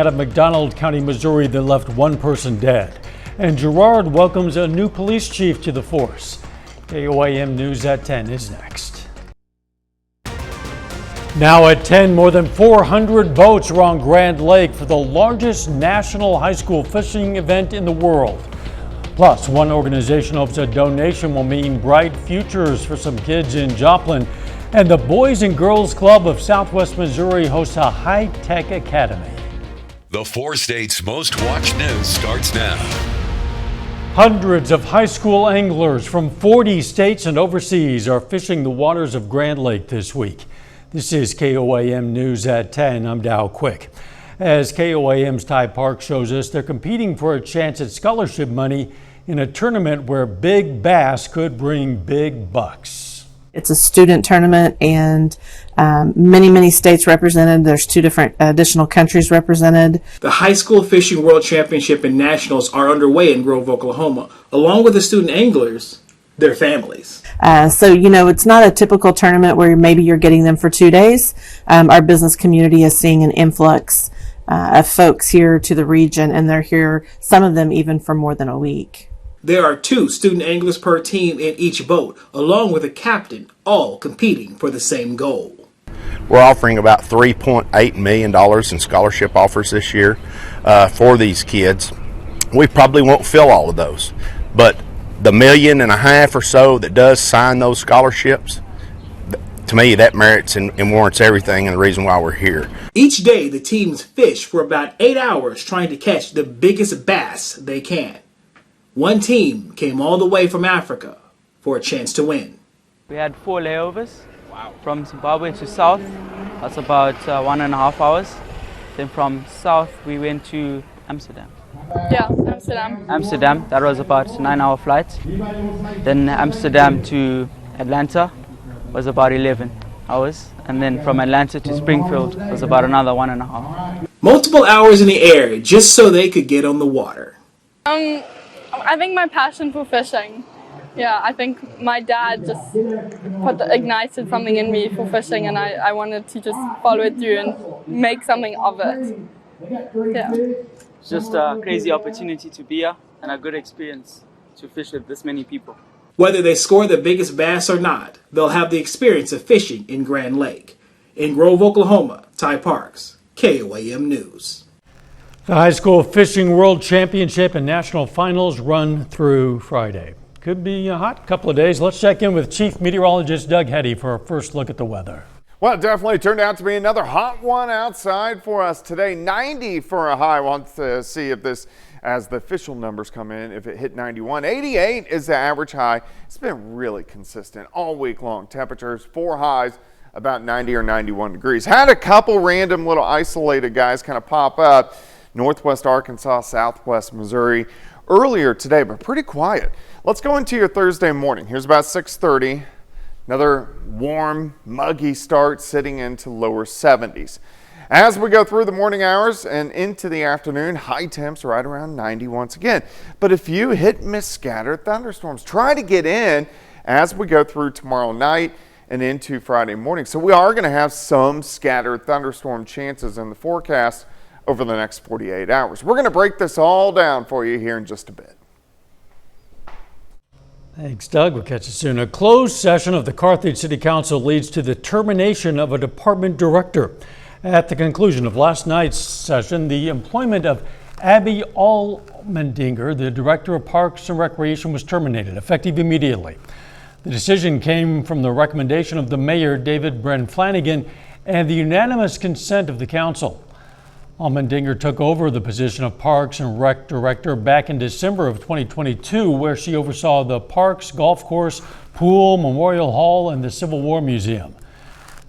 Out of McDonald County, Missouri, that left one person dead. And Girard welcomes a new police chief to the force. KOAM News at 10 is next. Now at 10, more than 400 boats are on Grand Lake for the largest national high school fishing event in the world. Plus, one organization hopes a donation will mean bright futures for some kids in Joplin. And the Boys and Girls Club of Southwest Missouri hosts a high-tech academy. The 4 states' most watched news starts now. Hundreds of high school anglers from 40 states and overseas are fishing the waters of Grand Lake this week. This is KOAM News at 10. I'm Dow Quick. As KOAM's Ty Park shows us, they're competing for a chance at scholarship money in a tournament where big bass could bring big bucks. It's a student tournament and many states represented. There's 2 different additional countries represented. The High School Fishing World Championship and Nationals are underway in Grove, Oklahoma. Along with the student anglers, their families. So, it's not a typical tournament where maybe you're getting them for 2 days. Our business community is seeing an influx of folks here to the region, and they're here, some of them even for more than a week. There are 2 student anglers per team in each boat, along with a captain, all competing for the same goal. We're offering about $3.8 million in scholarship offers this year for these kids. We probably won't fill all of those, but the $1.5 million or so that does sign those scholarships, to me, that merits and warrants everything and the reason why we're here. Each day, the teams fish for about 8 hours trying to catch the biggest bass they can. One team came all the way from Africa for a chance to win. We had 4 layovers. Wow. From Zimbabwe to south. That's about 1.5 hours. Then from south we went to Amsterdam. Yeah, Amsterdam. Amsterdam, that was about a 9-hour flight. Then Amsterdam to Atlanta was about 11 hours. And then from Atlanta to Springfield was about another 1.5. Multiple hours in the air just so they could get on the water. I think my passion for fishing. Yeah, I think my dad just ignited something in me for fishing, and I wanted to just follow it through and make something of it. Yeah. It's just a crazy opportunity to be here and a good experience to fish with this many people. Whether they score the biggest bass or not, they'll have the experience of fishing in Grand Lake. In Grove, Oklahoma, Ty Parks, KOAM News. The High School Fishing World Championship and National Finals run through Friday. Could be a hot couple of days. Let's check in with Chief Meteorologist Doug Hetty for our first look at the weather. Well, it definitely turned out to be another hot one outside for us today. 90 for a high. We'll have to see if this, as the official numbers come in, if it hit 91. 88 is the average high. It's been really consistent all week long. Temperatures, 4 highs, about 90 or 91 degrees. Had a couple random little isolated guys kind of pop up. Northwest Arkansas, Southwest Missouri earlier today, but pretty quiet. Let's go into your Thursday morning. Here's about 6:30. Another warm, muggy start sitting into lower 70s. As we go through the morning hours and into the afternoon, high temps right around 90 once again. But a few hit and miss scattered thunderstorms try to get in as we go through tomorrow night and into Friday morning. So we are going to have some scattered thunderstorm chances in the forecast over the next 48 hours. We're going to break this all down for you here in just a bit. Thanks, Doug. We'll catch you soon. A closed session of the Carthage City Council leads to the termination of a department director. At the conclusion of last night's session, the employment of Abby Allmendinger, the Director of Parks and Recreation, was terminated, effective immediately. The decision came from the recommendation of the mayor, David Bren Flanagan, and the unanimous consent of the council. Allmendinger took over the position of Parks and Rec Director back in December of 2022, where she oversaw the parks, golf course, pool, Memorial Hall, and the Civil War Museum.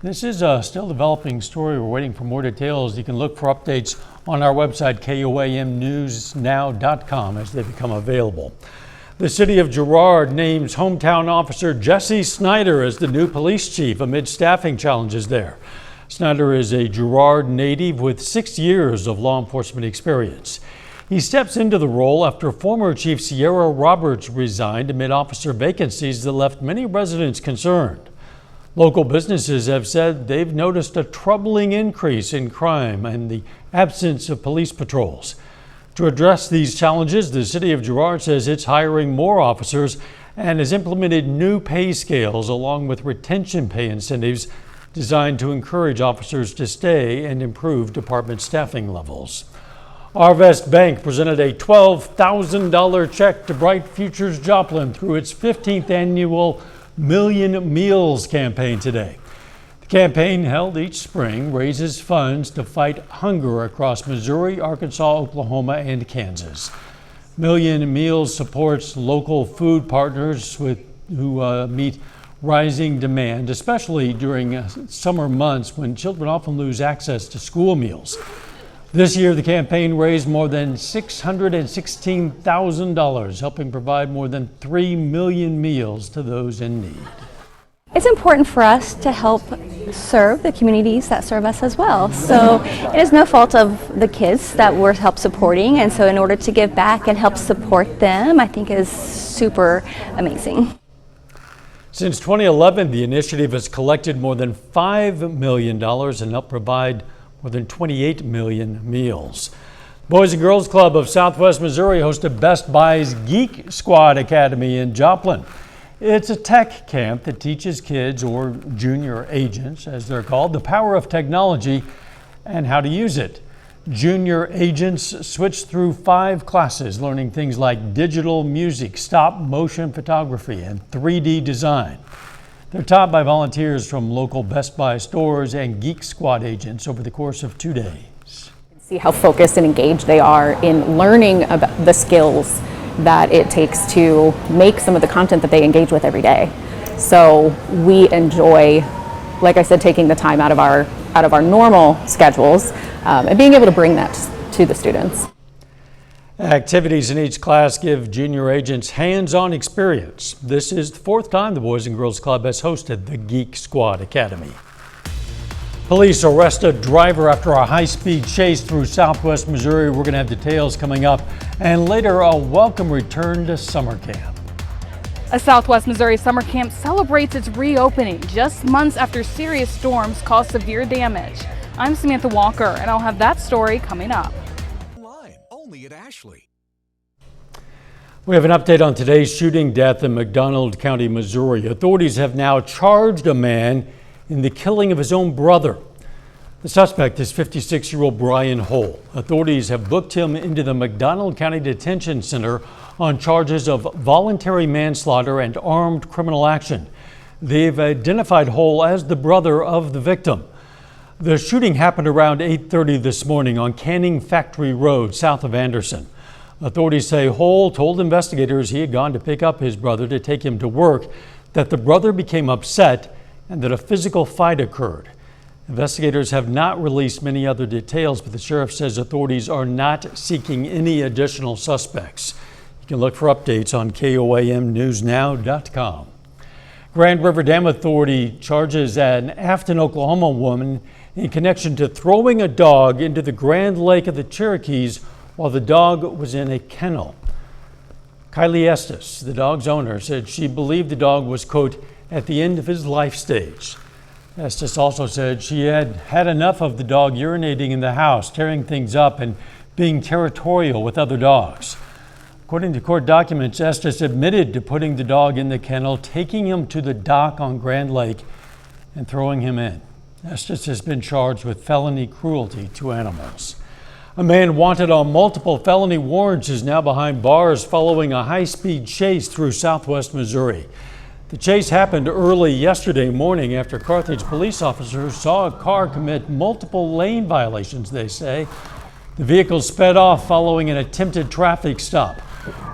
This is a still developing story. We're waiting for more details. You can look for updates on our website, KOAMnewsnow.com, as they become available. The city of Girard names hometown officer Jesse Snyder as the new police chief amid staffing challenges there. Snyder is a Girard native with 6 years of law enforcement experience. He steps into the role after former Chief Sierra Roberts resigned amid officer vacancies that left many residents concerned. Local businesses have said they've noticed a troubling increase in crime in the absence of police patrols. To address these challenges, the city of Girard says it's hiring more officers and has implemented new pay scales along with retention pay incentives designed to encourage officers to stay and improve department staffing levels. Arvest Bank presented a $12,000 check to Bright Futures Joplin through its 15th annual Million Meals campaign today. The campaign, held each spring, raises funds to fight hunger across Missouri, Arkansas, Oklahoma, and Kansas. Million Meals supports local food partners who meet rising demand, especially during summer months when children often lose access to school meals. This year, the campaign raised more than $616,000, helping provide more than 3 million meals to those in need. It's important for us to help serve the communities that serve us as well. So it is no fault of the kids that we're help supporting, and so in order to give back and help support them, I think is super amazing. Since 2011, the initiative has collected more than $5 million and helped provide more than 28 million meals. Boys and Girls Club of Southwest Missouri hosted Best Buy's Geek Squad Academy in Joplin. It's a tech camp that teaches kids, or junior agents as they're called, the power of technology and how to use it. Junior agents switch through 5 classes, learning things like digital music, stop motion photography, and 3D design. They're taught by volunteers from local Best Buy stores and Geek Squad agents over the course of 2 days. See how focused and engaged they are in learning about the skills that it takes to make some of the content that they engage with every day. So we enjoy, like I said, taking the time out of our normal schedules and being able to bring that to the students. Activities in each class give junior agents hands-on experience. This is the 4th time the Boys and Girls Club has hosted the Geek Squad Academy. Police arrest a driver after a high-speed chase through southwest Missouri. We're going to have details coming up, and later a welcome return to summer camp. A Southwest Missouri summer camp celebrates its reopening just months after serious storms caused severe damage. I'm Samantha Walker, and I'll have that story coming up. Only at Ashley. We have an update on today's shooting death in McDonald County, Missouri. Authorities have now charged a man in the killing of his own brother. The suspect is 56-year-old Brian Hull. Authorities have booked him into the McDonald County Detention Center on charges of voluntary manslaughter and armed criminal action. They've identified Hull as the brother of the victim. The shooting happened around 8:30 this morning on Canning Factory Road, south of Anderson. Authorities say Hull told investigators he had gone to pick up his brother to take him to work, that the brother became upset, and that a physical fight occurred. Investigators have not released many other details, but the sheriff says authorities are not seeking any additional suspects. You can look for updates on KOAMnewsnow.com. Grand River Dam Authority charges an Afton, Oklahoma woman in connection to throwing a dog into the Grand Lake of the Cherokees while the dog was in a kennel. Kylie Estes, the dog's owner, said she believed the dog was, quote, at the end of his life stage. Estes also said she had had enough of the dog urinating in the house, tearing things up, and being territorial with other dogs. According to court documents, Estes admitted to putting the dog in the kennel, taking him to the dock on Grand Lake, and throwing him in. Estes has been charged with felony cruelty to animals. A man wanted on multiple felony warrants is now behind bars following a high-speed chase through southwest Missouri. The chase happened early yesterday morning after Carthage police officers saw a car commit multiple lane violations, they say. The vehicle sped off following an attempted traffic stop.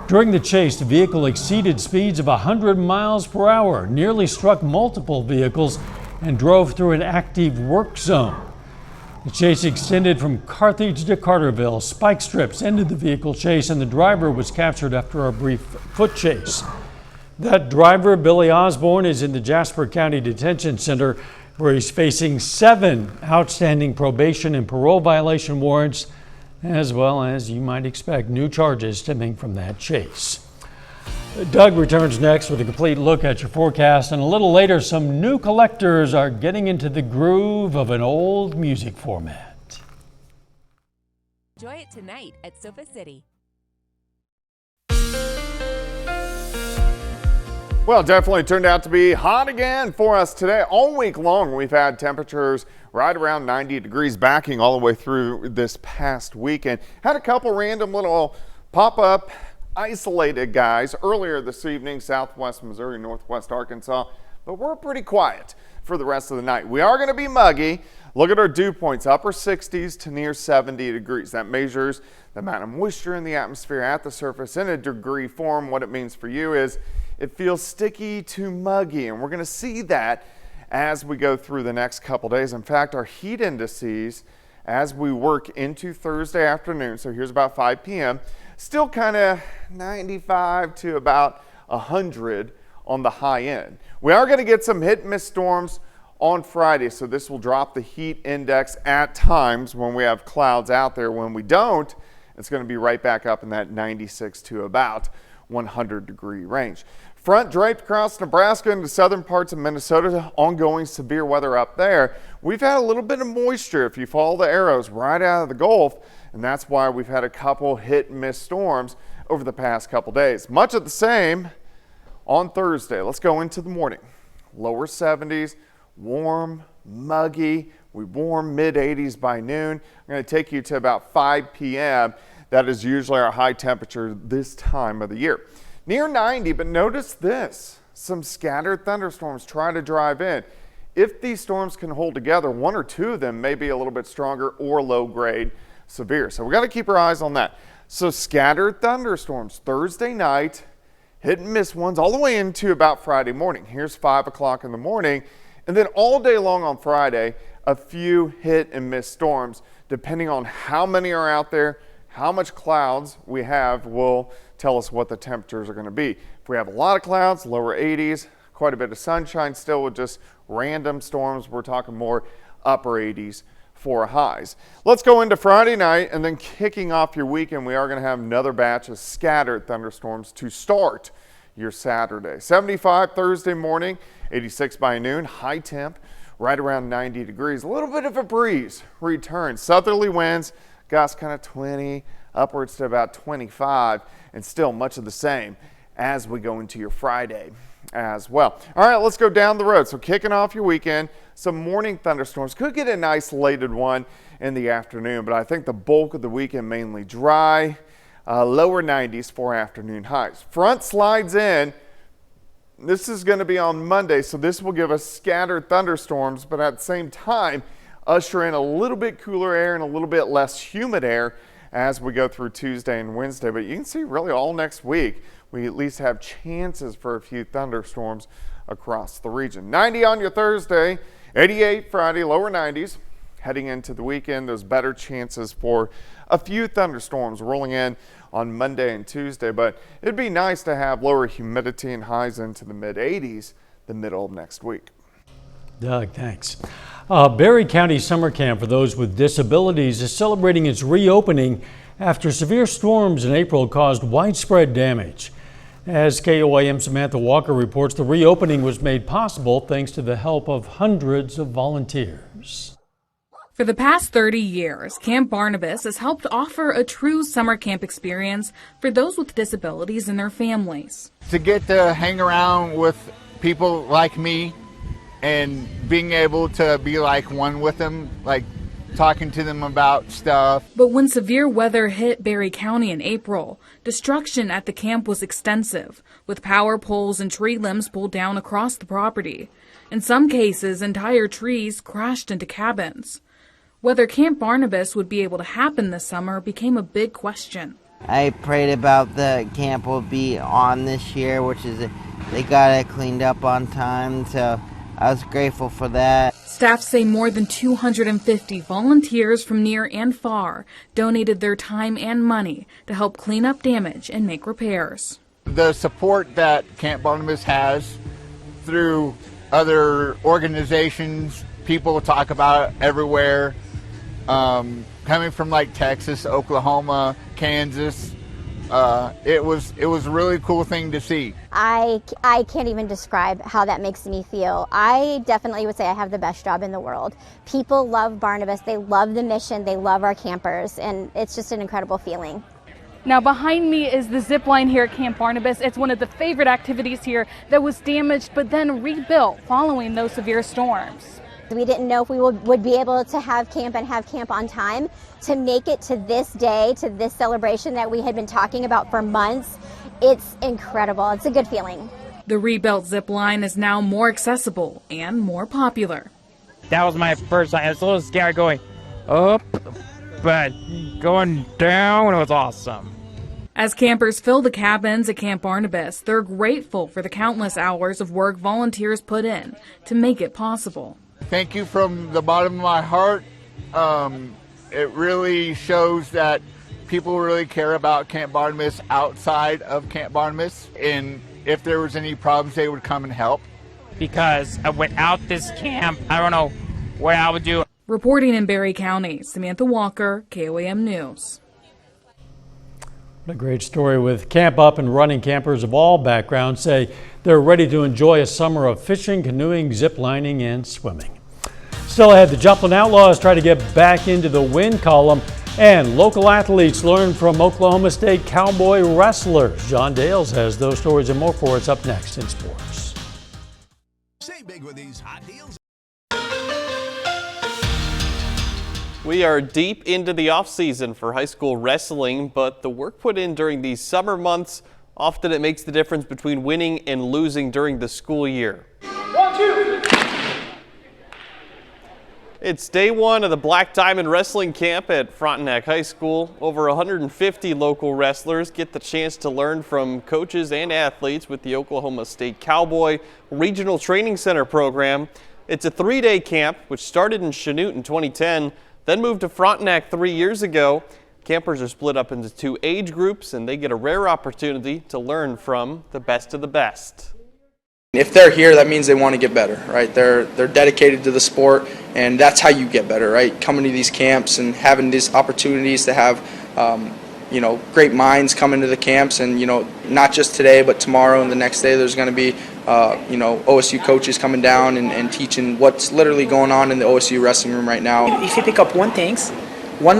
During the chase, the vehicle exceeded speeds of 100 miles per hour, nearly struck multiple vehicles, and drove through an active work zone. The chase extended from Carthage to Carterville. Spike strips ended the vehicle chase, and the driver was captured after a brief foot chase. That driver, Billy Osborne, is in the Jasper County Detention Center, where he's facing 7 outstanding probation and parole violation warrants, as well as, you might expect, new charges stemming from that chase. Doug returns next with a complete look at your forecast, and a little later, some new collectors are getting into the groove of an old music format. Enjoy it tonight at Sofa City. Well, definitely turned out to be hot again for us today. All week long, we've had temperatures right around 90 degrees backing all the way through this past weekend. Had a couple random little pop-up isolated guys earlier this evening, southwest Missouri, northwest Arkansas, but we're pretty quiet for the rest of the night. We are going to be muggy. Look at our dew points, upper 60s to near 70 degrees. That measures the amount of moisture in the atmosphere at the surface in a degree form. What it means for you is it feels sticky to muggy, and we're going to see that as we go through the next couple days. In fact, our heat indices as we work into Thursday afternoon, so here's about 5 p.m., still kind of 95 to about 100 on the high end. We are going to get some hit and miss storms on Friday, so this will drop the heat index at times when we have clouds out there. When we don't, it's going to be right back up in that 96 to about 100 degree range. Front draped across Nebraska into southern parts of Minnesota, ongoing severe weather up there. We've had a little bit of moisture if you follow the arrows right out of the Gulf, and that's why we've had a couple hit and miss storms over the past couple days. Much of the same on Thursday. Let's go into the morning. Lower 70s, warm, muggy. We warm mid 80s by noon. I'm going to take you to about 5 p.m. That is usually our high temperature this time of the year. Near 90, but notice this. Some scattered thunderstorms try to drive in. If these storms can hold together, one or two of them may be a little bit stronger or low grade severe. So we got to keep our eyes on that. So scattered thunderstorms Thursday night, hit and miss ones all the way into about Friday morning. Here's 5 o'clock in the morning. And then all day long on Friday, a few hit and miss storms, depending on how many are out there, how much clouds we have will tell us what the temperatures are going to be. If we have a lot of clouds, lower 80s, quite a bit of sunshine still with just random storms, we're talking more upper 80s for highs. Let's go into Friday night, and then kicking off your weekend, we are going to have another batch of scattered thunderstorms to start your Saturday. 75 Thursday morning, 86 by noon, high temp, right around 90 degrees. A little bit of a breeze returns. Southerly winds, gusts kind of 20, upwards to about 25, and still much of the same as we go into your Friday as well. All right, let's go down the road. So kicking off your weekend, some morning thunderstorms. Could get an isolated one in the afternoon, but I think the bulk of the weekend mainly dry, lower 90s for afternoon highs. Front slides in. This is going to be on Monday, so this will give us scattered thunderstorms, but at the same time, usher in a little bit cooler air and a little bit less humid air as we go through Tuesday and Wednesday. But you can see really all next week, we at least have chances for a few thunderstorms across the region. 90 on your Thursday, 88 Friday, lower 90s. Heading into the weekend, those better chances for a few thunderstorms rolling in on Monday and Tuesday. But it'd be nice to have lower humidity and highs into the mid 80s the middle of next week. Doug, thanks. Berry County Summer Camp for those with disabilities is celebrating its reopening after severe storms in April caused widespread damage. As KOAM Samantha Walker reports, the reopening was made possible thanks to the help of hundreds of volunteers. For the past 30 years, Camp Barnabas has helped offer a true summer camp experience for those with disabilities and their families. To get to hang around with people like me and being able to be like one with them, like talking to them about stuff. But when severe weather hit Berry County in April, destruction at the camp was extensive, with power poles and tree limbs pulled down across the property. In some cases, entire trees crashed into cabins. Whether Camp Barnabas would be able to happen this summer became a big question. I prayed about the camp will be on this year, which is they got it cleaned up on time, so I was grateful for that. Staff say more than 250 volunteers from near and far donated their time and money to help clean up damage and make repairs. The support that Camp Barnabas has through other organizations, people talk about it everywhere, coming from like Texas, Oklahoma, Kansas, it was a really cool thing to see. I can't even describe how that makes me feel. I definitely would say I have the best job in the world. People love Barnabas, they love the mission, they love our campers, and it's just an incredible feeling. Now behind me is the zip line here at Camp Barnabas. It's one of the favorite activities here that was damaged but then rebuilt following those severe storms. We didn't know if we would be able to have camp on time. To make it to this day, to this celebration that we had been talking about for months, it's incredible. It's a good feeling. The rebuilt zip line is now more accessible and more popular. That was my first time. I was a little scared going up, but going down, it was awesome. As campers fill the cabins at Camp Barnabas, they're grateful for the countless hours of work volunteers put in to make it possible. Thank you from the bottom of my heart. It really shows that people really care about Camp Barnabas outside of Camp Barnabas, and if there was any problems, they would come and help. Because without this camp, I don't know what I would do. Reporting in Berry County, Samantha Walker, KOAM News. What a great story. With Camp Up and Running, campers of all backgrounds say they're ready to enjoy a summer of fishing, canoeing, ziplining, and swimming. Still ahead, the Joplin Outlaws try to get back into the win column, and local athletes learn from Oklahoma State cowboy wrestlers. John Dales has those stories and more for us up next in sports. Save big with these hot deals. We are deep into the off-season for high school wrestling, but the work put in during these summer months, often it makes the difference between winning and losing during the school year. 1, 2. It's day one of the Black Diamond Wrestling Camp at Frontenac High School. Over 150 local wrestlers get the chance to learn from coaches and athletes with the Oklahoma State Cowboy Regional Training Center program. It's a 3-day camp, which started in Chanute in 2010, then moved to Frontenac 3 years ago. Campers are split up into 2 age groups, and they get a rare opportunity to learn from the best of the best. If they're here, that means they want to get better, right? They're dedicated to the sport, and that's how you get better, right? Coming to these camps and having these opportunities to have, great minds come into the camps, and not just today, but tomorrow and the next day, there's going to be, OSU coaches coming down and teaching what's literally going on in the OSU wrestling room right now. If you pick up one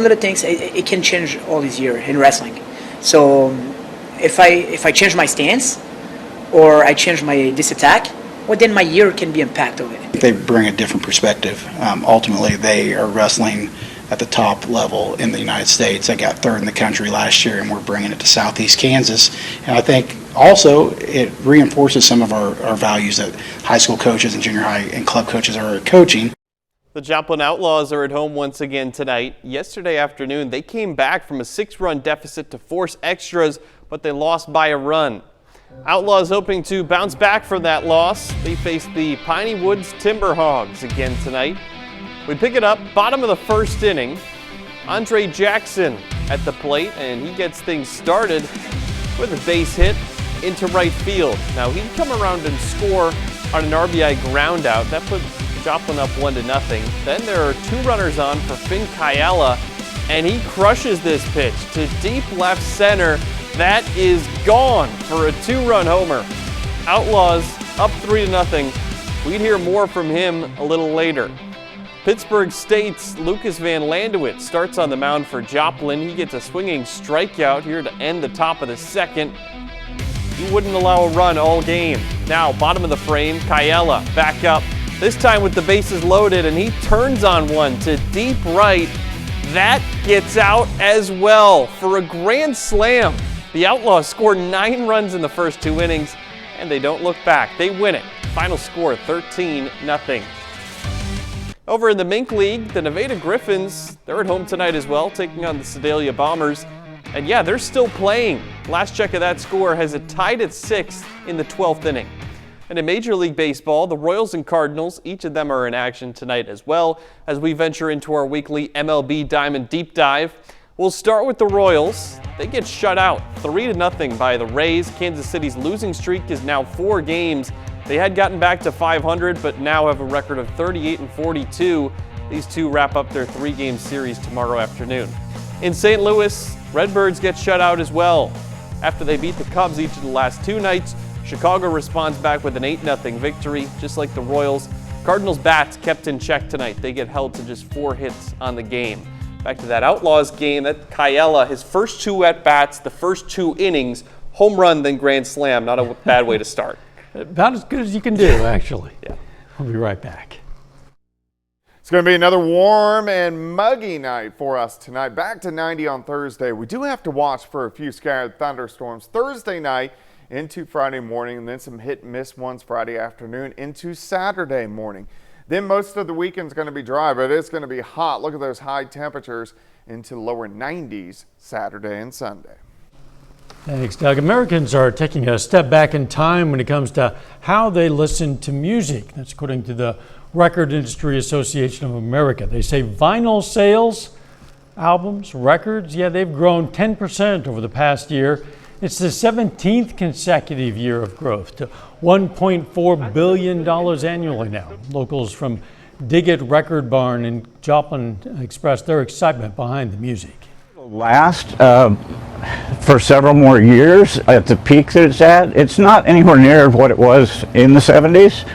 little thing, it can change all this year in wrestling. So if I change my stance, or I change this attack, well, then my year can be impacted of it. They bring a different perspective. Ultimately, they are wrestling at the top level in the United States. They got 3rd in the country last year, and we're bringing it to Southeast Kansas. And I think also it reinforces some of our values that high school coaches and junior high and club coaches are coaching. The Joplin Outlaws are at home once again tonight. Yesterday afternoon, they came back from a 6-run deficit to force extras, but they lost by a run. Outlaws hoping to bounce back from that loss. They face the Piney Woods Timberhogs again tonight. We pick it up, bottom of the first inning. Andre Jackson at the plate, and he gets things started with a base hit into right field. Now he'd come around and score on an RBI ground out. That puts Joplin up 1-0. Then there are 2 runners on for Finn Kayala, and he crushes this pitch to deep left center. That is gone for a 2-run homer. Outlaws up 3-0. We'd hear more from him a little later. Pittsburgh State's Lucas Van Landewit starts on the mound for Joplin. He gets a swinging strikeout here to end the top of the second. He wouldn't allow a run all game. Now, bottom of the frame, Kayala back up. This time with the bases loaded, and he turns on one to deep right. That gets out as well for a grand slam. The Outlaws score 9 runs in the first 2 innings, and they don't look back. They win it. Final score 13-0. Over in the Mink League, the Nevada Griffins, they're at home tonight as well, taking on the Sedalia Bombers. And yeah, they're still playing. Last check of that score has it tied at 6 in the 12th inning. And in Major League Baseball, the Royals and Cardinals, each of them are in action tonight as well, as we venture into our weekly MLB Diamond Deep Dive. We'll start with the Royals. They get shut out 3-0 by the Rays. Kansas City's losing streak is now 4 games. They had gotten back to 500, but now have a record of 38-42. These two wrap up their 3-game series tomorrow afternoon. In St. Louis, Redbirds get shut out as well. After they beat the Cubs each of the last 2 nights, Chicago responds back with an 8-0 victory. Just like the Royals, Cardinals bats kept in check tonight. They get held to just 4 hits on the game. Back to that Outlaws game, that Kayela, his first 2 at-bats, the first 2 innings, home run, then grand slam. Not a bad way to start. About as good as you can do, actually. Yeah. We'll be right back. It's going to be another warm and muggy night for us tonight. Back to 90 on Thursday. We do have to watch for a few scattered thunderstorms Thursday night into Friday morning, and then some hit and miss ones Friday afternoon into Saturday morning. Then most of the weekend's going to be dry, but it's going to be hot. Look at those high temperatures into lower 90s Saturday and Sunday. Thanks, Doug. Americans are taking a step back in time when it comes to how they listen to music. That's according to the Record Industry Association of America. They say vinyl sales, albums, records, they've grown 10% over the past year. It's the 17th consecutive year of growth to $1.4 billion annually now. Locals from Diggett Record Barn in Joplin expressed their excitement behind the music. Last for several more years at the peak that it's at. It's not anywhere near what it was in the 70s,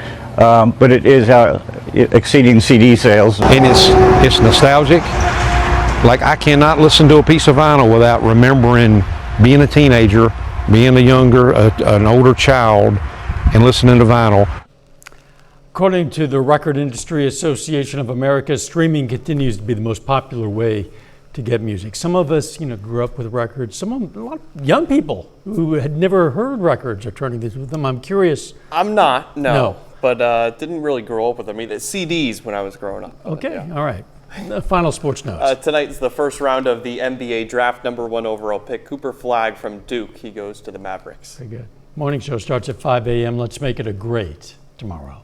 but it is exceeding CD sales. And it's nostalgic. Like, I cannot listen to a piece of vinyl without remembering being a teenager, being an older child, and listening to vinyl. According to the Record Industry Association of America, streaming continues to be the most popular way to get music. Some of us, grew up with records. A lot of young people who had never heard records are turning to them. I'm curious. I'm not, no. But didn't really grow up with them either. CDs when I was growing up. Okay, all right. The final sports notes. Tonight's the first round of the NBA draft. Number 1 overall pick, Cooper Flagg from Duke. He goes to the Mavericks. Very good. Morning show starts at 5 a.m. Let's make it a great tomorrow.